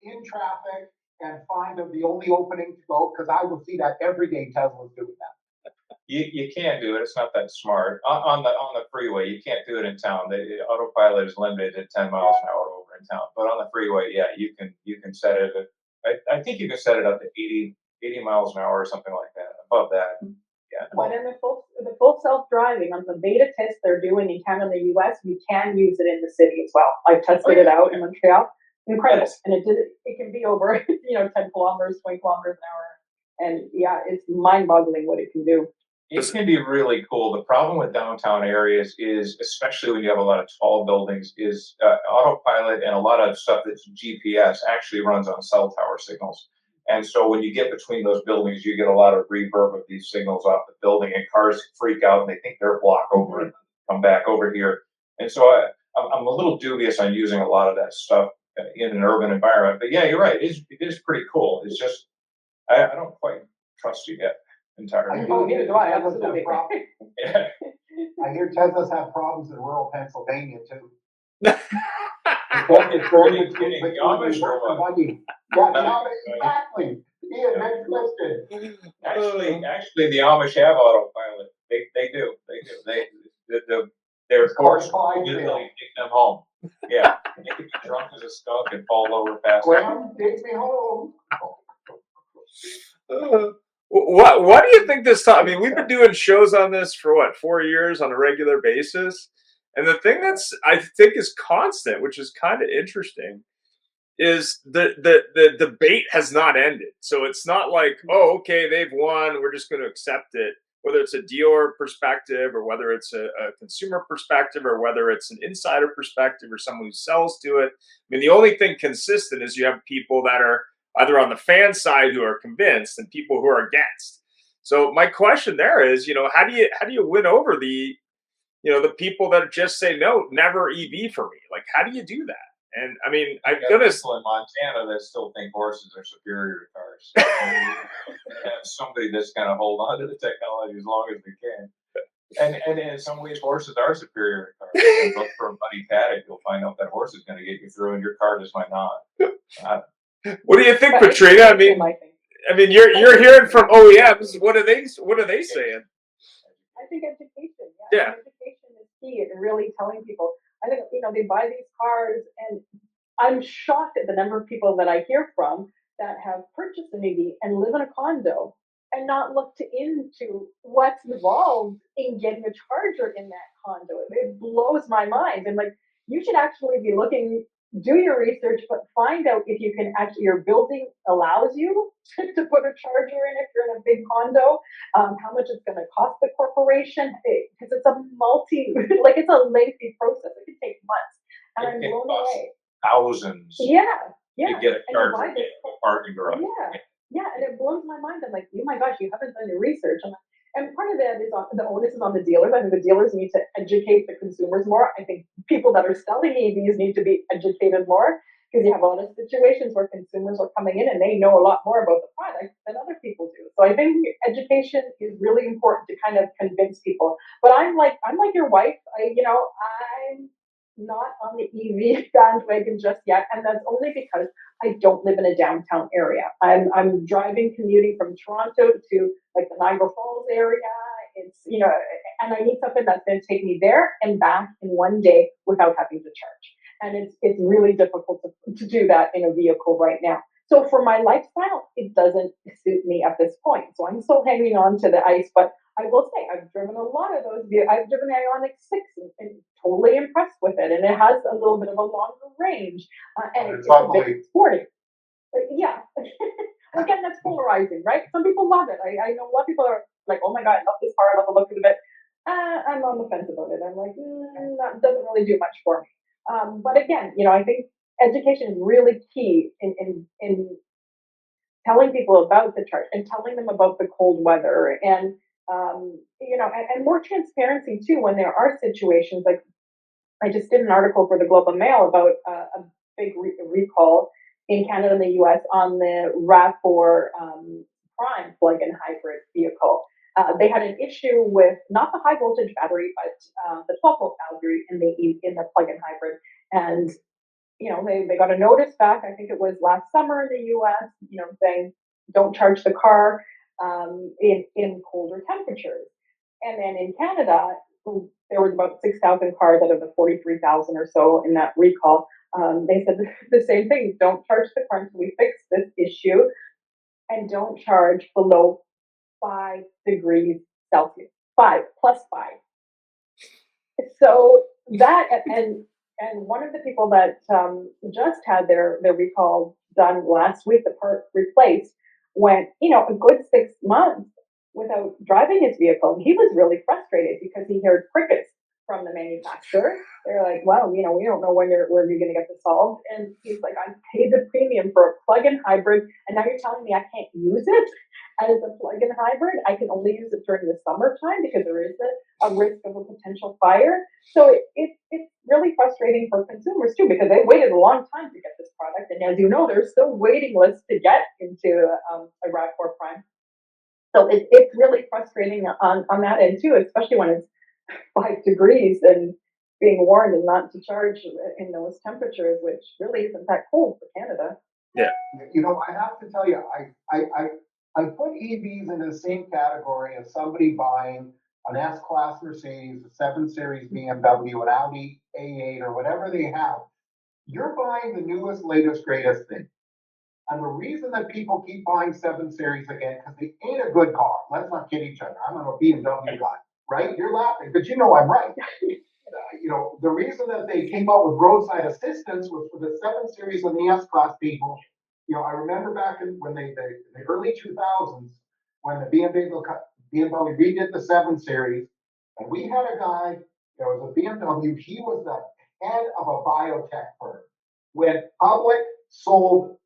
in traffic and find the only opening to go? Because I will see that every day Tesla's doing that. You can do it. It's not that smart. On the freeway, you can't do it in town. The autopilot is limited to 10 miles an hour over in town. But on the freeway, you can set it at, I think you can set it up to 80 miles an hour or something like that. Above that, yeah. But in the full self-driving, on the beta test they're doing in Canada and the US, you can use it in the city as well. I tested it out in Montreal. Incredible. Yes. And it can be over 10 kilometers, 20 kilometers an hour. And it's mind-boggling what it can do. It can be really cool. The problem with downtown areas is, especially when you have a lot of tall buildings, is autopilot and a lot of stuff that's GPS actually runs on cell tower signals. And so when you get between those buildings, you get a lot of reverb of these signals off the building, and cars freak out and they think they're a block over and come back over here. And so I'm a little dubious on using a lot of that stuff in an urban environment. But yeah, you're right. It is pretty cool. It's just, I don't quite trust you yet entirely. I hear Teslas have problems in rural Pennsylvania too. Exactly. Yeah, next question. Actually, the Amish have autopilot. They do. Their course usually take them home. a skunk and falls over fast. Well, take me home. What do you think this time? I mean, we've been doing shows on this for what, 4 years on a regular basis, and the thing that's I think is constant, which is kind of interesting, is the debate has not ended. So it's not like, oh, okay, they've won, we're just going to accept it. Whether it's a dealer perspective, or whether it's a consumer perspective, or whether it's an insider perspective, or someone who sells to it. I mean, the only thing consistent is you have people that are either on the fan side who are convinced, and people who are against. So my question there is, how do you win over the people that just say no, never EV for me? Like, how do you do that? And I mean, I'm gonna people in Montana that still think horses are superior to cars. Have somebody that's going to hold on to the technology as long as they can. And in some ways, horses are superior to cars. And look for a muddy paddock, you'll find out that horse is going to get you through, and your car just might not. What do you think, Patrina? I mean, you're hearing from OEMs. What are they saying? I think education. Yeah. Education is key, and really telling people. I think they buy these cars, and I'm shocked at the number of people that I hear from that have purchased an EV and live in a condo and not looked into what's involved in getting a charger in that condo. It blows my mind. And like, you should actually be looking, do your research, but find out if you can actually, your building allows you to put a charger in if you're in a big condo, how much it's going to cost the corporation, because it's a it's a lengthy process. It could take months. And I'm blown away. Thousands. Yeah. To get a charger in a parking garage. Yeah, and it blows my mind. I'm like, oh my gosh, you haven't done your research. And part of that is the onus is on the dealers. I think the dealers need to educate the consumers more. I think people that are selling EVs need to be educated more, because you have honest situations where consumers are coming in and they know a lot more about the product than other people do. So I think education is really important to kind of convince people. But I'm like your wife. I'm not on the EV bandwagon just yet, and that's only because I don't live in a downtown area. I'm commuting from Toronto to like the Niagara Falls area. It's and I need something that's going to take me there and back in one day without having to charge. And it's really difficult to do that in a vehicle right now. So for my lifestyle, it doesn't suit me at this point. So I'm still hanging on to the ICE, but I will say I've driven a lot of those. I've driven the Ioniq 6 and totally impressed with it. And it has a little bit of a longer range. And it's a bit sporty. But yeah. Again, that's polarizing, right? Some people love it. I know a lot of people are like, oh my God, I love this car. I love the look of it. I'm on the fence about it. I'm like, that doesn't really do much for me. But again, I think education is really key in telling people about the charge and telling them about the cold weather and more transparency too when there are situations like I just did an article for the Globe and Mail about a big recall in Canada and the US on the RAV4 Prime plug-in hybrid vehicle. They had an issue with not the high voltage battery, but the 12-volt battery in the plug-in hybrid. And they got a notice back. I think it was last summer in the US. Saying don't charge the car in colder temperatures. And then in Canada, there was about 6,000 cars out of the 43,000 or so in that recall. They said the same thing. Don't charge the car until we fix this issue, and don't charge below 5 degrees Celsius. 5 plus 5. So that and one of the people that just had their recall done last week, the part replaced, went a good 6 months without driving his vehicle. He was really frustrated because he heard crickets from the manufacturer. They're like, well, we don't know when you're going to get this solved. And he's like, I paid the premium for a plug-in hybrid, and now you're telling me I can't use it as a plug-in hybrid. I can only use it during the summertime because there is a risk of a potential fire. So it's really frustrating for consumers too, because they waited a long time to get this product. And as you know, there's still waiting lists to get into a RAV4 Prime. So it's really frustrating on that end too, especially when it's 5 degrees and being warned and not to charge in those temperatures, which really isn't that cold for Canada. Yeah. I have to tell you, I put EVs in the same category as somebody buying an S-Class Mercedes, a 7 Series BMW, an Audi A8, or whatever they have. you're buying the newest, latest, greatest thing. And the reason that people keep buying 7 Series again, because they ain't a good car. Let's not kid each other. I'm a BMW guy, right? You're laughing, but you know I'm right. The reason that they came out with roadside assistance was for the 7 Series and the S-Class people. I remember back when the early 2000s, when the BMW redid the 7 Series, and we had a guy, there was a BMW, he was the head of a biotech firm. Went public, sold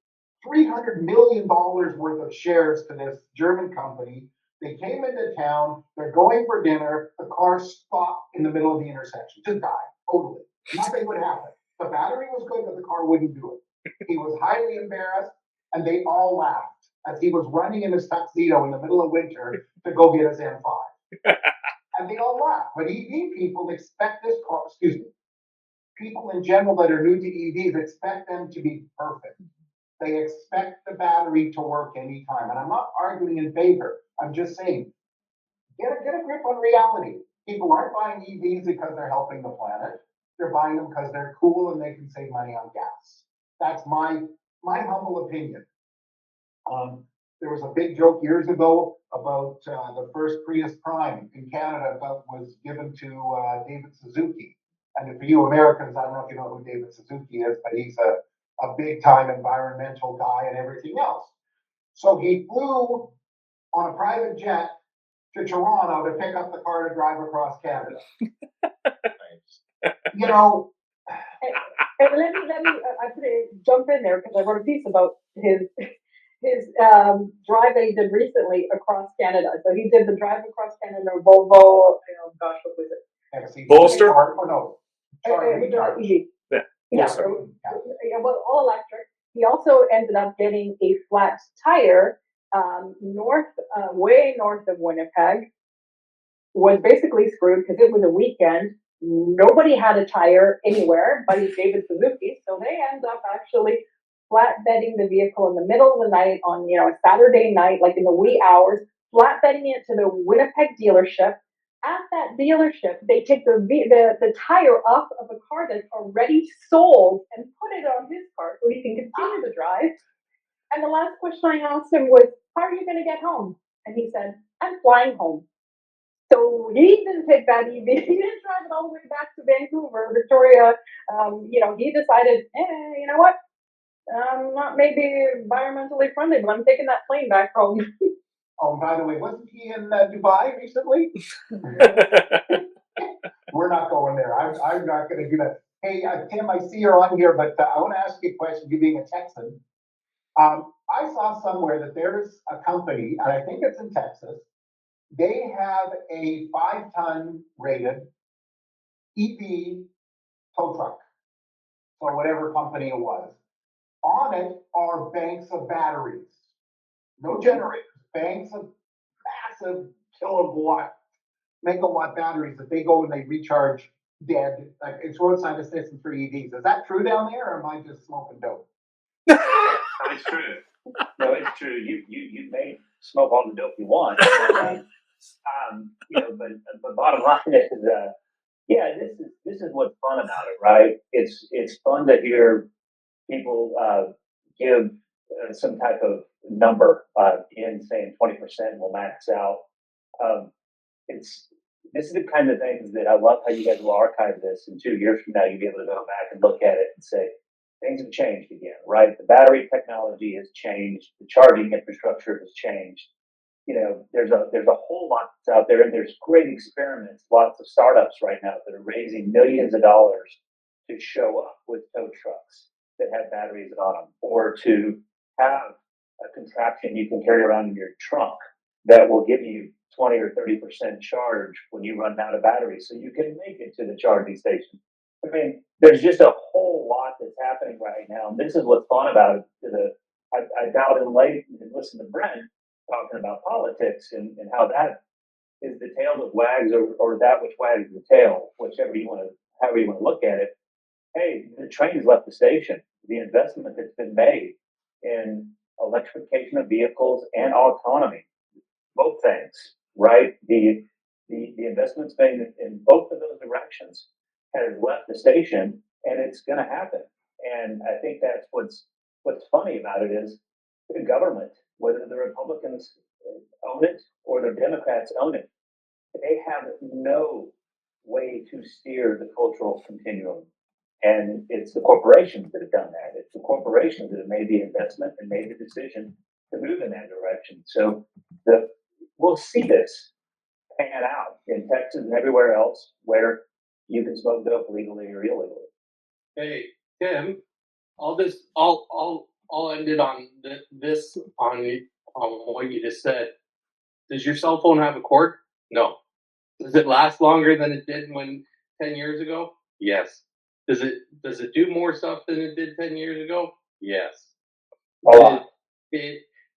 $300 million worth of shares to this German company. They came into town, they're going for dinner, the car stopped in the middle of the intersection, just died, totally. Nothing would happen. The battery was good, but the car wouldn't do it. He was highly embarrassed, and they all laughed as he was running in his tuxedo in the middle of winter to go get his M5. And they all laughed. But EV people expect this car, people in general that are new to EVs expect them to be perfect. They expect the battery to work anytime. And I'm not arguing in favor. I'm just saying, get a grip on reality. People aren't buying EVs because they're helping the planet. They're buying them because they're cool and they can save money on gas. That's my humble opinion. There was a big joke years ago about the first Prius Prime in Canada that was given to David Suzuki. And for you Americans, I don't know if you know who David Suzuki is, but he's a big time environmental guy and everything else. So he flew on a private jet to Toronto to pick up the car to drive across Canada. And let me jump in there because I wrote a piece about his drive that he did recently across Canada. So he did the drive across Canada, Volvo. Oh gosh, what was it? Bolster? Oh no. Well, all electric. He also ended up getting a flat tire way north of Winnipeg. Was basically screwed because it was a weekend. Nobody had a tire anywhere but David Suzuki, so they end up actually flatbedding the vehicle in the middle of the night on a Saturday night, like in the wee hours, flatbedding it to the Winnipeg dealership. At that dealership, they take the tire off of a car that's already sold and put it on his car so he can continue the drive. And the last question I asked him was, "How are you going to get home?" And he said, "I'm flying home." So he didn't take that EV. He didn't drive it all the way back to Vancouver, Victoria. He decided, you know what? I'm not maybe environmentally friendly, but I'm taking that plane back home. Oh, by the way, wasn't he in Dubai recently? We're not going there. I'm not going to do that. Hey, Tim, I see you're on here, but I want to ask you a question, you being a Texan. I saw somewhere that there's a company, and I think it's in Texas, they have a 5-ton rated EV tow truck, or whatever company it was. On it are banks of batteries, no generators, banks of massive megawatt batteries that they go and they recharge dead. Like it's roadside assistance for EVs. Is that true down there, or am I just smoking dope? No, it's true. No, it's true. You may smoke all the dope you want, but bottom line is, this is what's fun about it, right? It's fun to hear people give some type of number in saying 20% will max out. This is the kind of things that I love how you guys will archive this, and 2 years from now you'll be able to go back and look at it and say things have changed again, right? The battery technology has changed, the charging infrastructure has changed. There's a whole lot that's out there, and there's great experiments, lots of startups right now that are raising millions of dollars to show up with tow trucks that have batteries on them, or to have a contraption you can carry around in your trunk that will give you 20 or 30% charge when you run out of battery, so you can make it to the charging station. I mean, there's just a whole lot that's happening right now, and this is what's fun about it. I dialed in late and listened to Brent talking about politics and how that is the tail that wags, or that which wags the tail, however you want to look at it. Hey, the train's left the station. The investment that's been made in electrification of vehicles and autonomy, both things, right? The investments made in both of those directions has left the station, and it's going to happen. And I think that's what's funny about it is the government, whether the Republicans own it or the Democrats own it, they have no way to steer the cultural continuum. And it's the corporations that have done that. It's the corporations that have made the investment and made the decision to move in that direction. So we'll see this pan out in Texas and everywhere else where you can smoke dope legally or illegally. Hey, Tim, I'll end it on this on what you just said. Does your cell phone have a cord? No. Does it last longer than it did 10 years ago? Yes. Does it do more stuff than it did 10 years ago? Yes. A lot.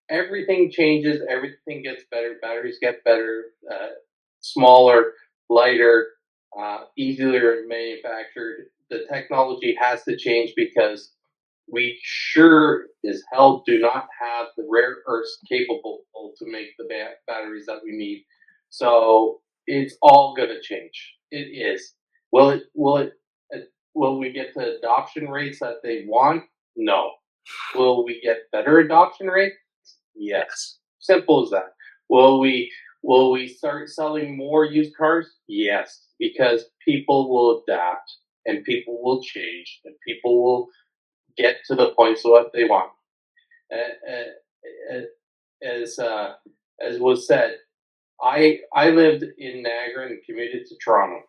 Everything changes. Everything gets better. Batteries get better, smaller, lighter, easier manufactured. The technology has to change because we sure as hell do not have the rare earths capable to make the batteries that we need. So it's all going to change. It is. Will we get to adoption rates that they want? No. Will we get better adoption rates? Yes. Simple as that. Will we start selling more used cars? Yes, because people will adapt and people will change and people will get to the points of what they want. As was said, I lived in Niagara and commuted to Toronto,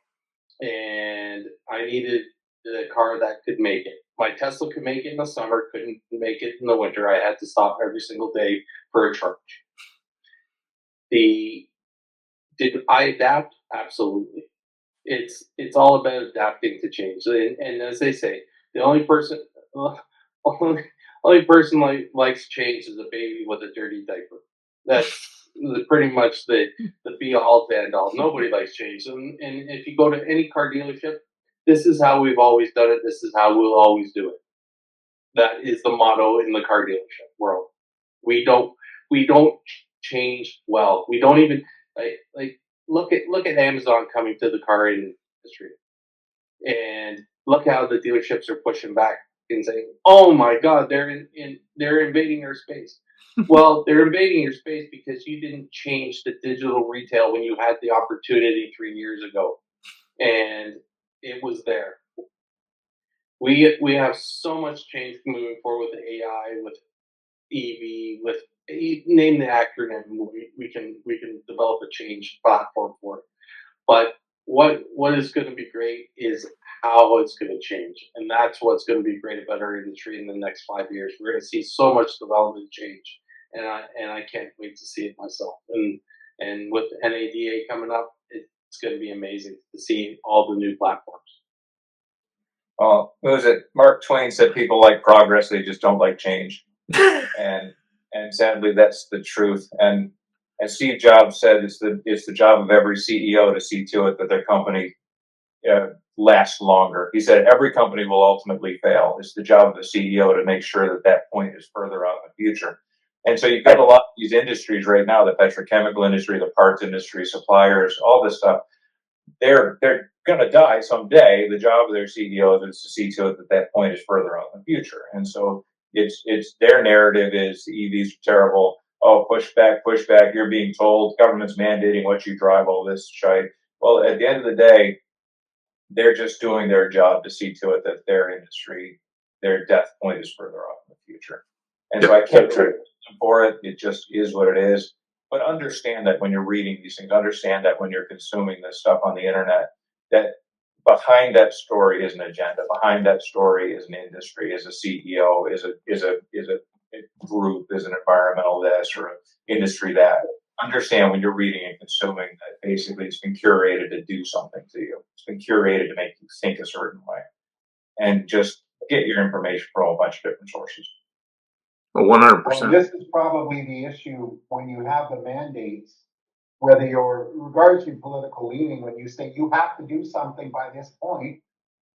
and I needed the car that could make it. My Tesla could make it in the summer, couldn't make it in the winter. I had to stop every single day for a charge. Did I adapt? Absolutely. It's all about adapting to change. And as they say, the only person likes change is a baby with a dirty diaper. That's pretty much the be all end all. Nobody likes change. And if you go to any car dealership, this is how we've always done it. This is how we'll always do it. That is the motto in the car dealership world. We don't change well. We don't even like look at Amazon coming to the car industry, and look how the dealerships are pushing back and saying, "Oh my God, they're invading our space." Well, they're invading your space because you didn't change the digital retail when you had the opportunity 3 years ago, and it was there. We have so much change moving forward with AI, with EV, with name the acronym. We can develop a change platform for it. But what is going to be great is how it's going to change, and that's what's going to be great about our industry in the next 5 years. We're going to see so much development change, and I can't wait to see it myself. And with NADA coming up, it's going to be amazing to see all the new platforms. What was it? Mark Twain said people like progress, they just don't like change. and sadly, that's the truth. And as Steve Jobs said, it's the job of every CEO to see to it that their company lasts longer. He said every company will ultimately fail. It's the job of the CEO to make sure that point is further out in the future. And so you've got a lot of these industries right now, the petrochemical industry, the parts industry, suppliers, all this stuff. They're going to die someday. The job of their CEO is to see to it that point is further out in the future. And so it's their narrative is the EVs are terrible. Oh, push back. You're being told government's mandating what you drive, all this shite. Well, at the end of the day, they're just doing their job to see to it that their industry, their death point is further off in the future. And so I can't trade for it. It just is what it is. But understand that when you're reading these things, understand that when you're consuming this stuff on the internet, that behind that story is an agenda. Behind that story is an industry, is a CEO, is a group, is an environmental this or an industry that. Understand when you're reading and consuming that basically it's been curated to do something to you. It's been curated to make you think a certain way. And just get your information from a whole bunch of different sources. 100%. Well, this is probably the issue when you have the mandates, whether you're, regardless of your political leaning, when you say you have to do something by this point,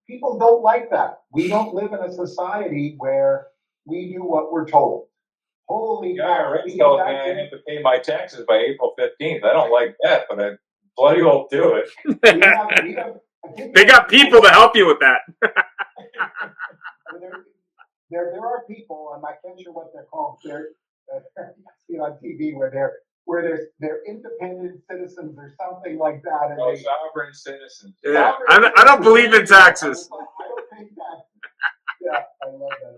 people don't like that. We don't live in a society where we do what we're told. Holy cow. I have to pay my taxes by April 15th. I don't like that, but I bloody well do it. They got people to help you with that. quite sure what they're called. They're see it on TV where they're independent citizens or something like that. And Oh, they, sovereign citizens. Yeah, I don't believe in taxes. I don't pay taxes. Yeah, I love that.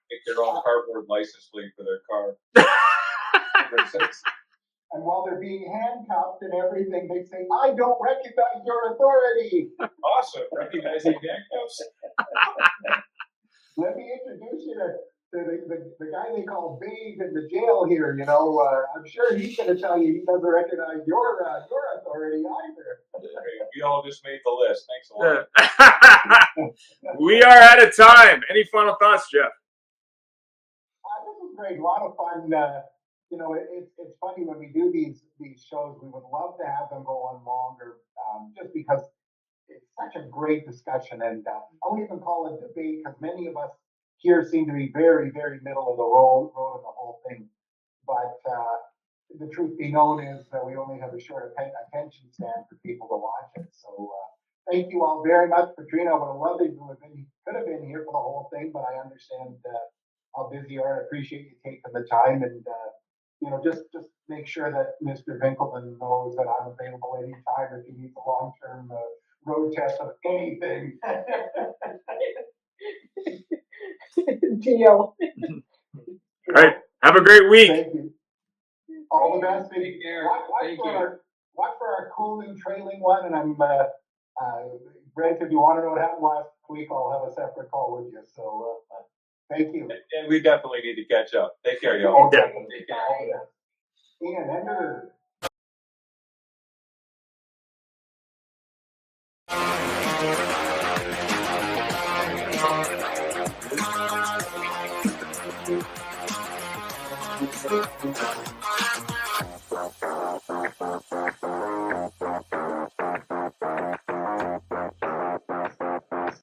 Get their own cardboard license plate for their car. And while they're being handcuffed and everything, they say, "I don't recognize your authority." Awesome, recognizing handcuffs. Let me introduce you to the guy they call Babe in the jail here. You know, I'm sure he's going to tell you he doesn't recognize your authority either. We all just made the list. Thanks a lot. We are out of time. Any final thoughts, Jeff? This was great. A lot of fun. You know, it's funny when we do these shows. We would love to have them go on longer, just because it's such a great discussion. And I'll even call it debate because many of us here seem to be very, very middle of the road of the whole thing. But the truth be known is that we only have a short attention span for people to watch it. So thank you all very much. Petrina, I would have loved you could have been here for the whole thing, but I understand how busy you are. I appreciate you taking the time, and you know, just make sure that Mr. Winkleman knows that I'm available anytime if he needs a long-term road test of anything. Deal. All right. Have a great week. Thank you. All the best. Take care. Watch for our cool new trailing one, and I'm Brent, if you want to know what happened last week, I'll have a separate call with you. So thank you. And we definitely need to catch up. Take care, y'all. Yeah. Take care. Ian, enter. Thank you.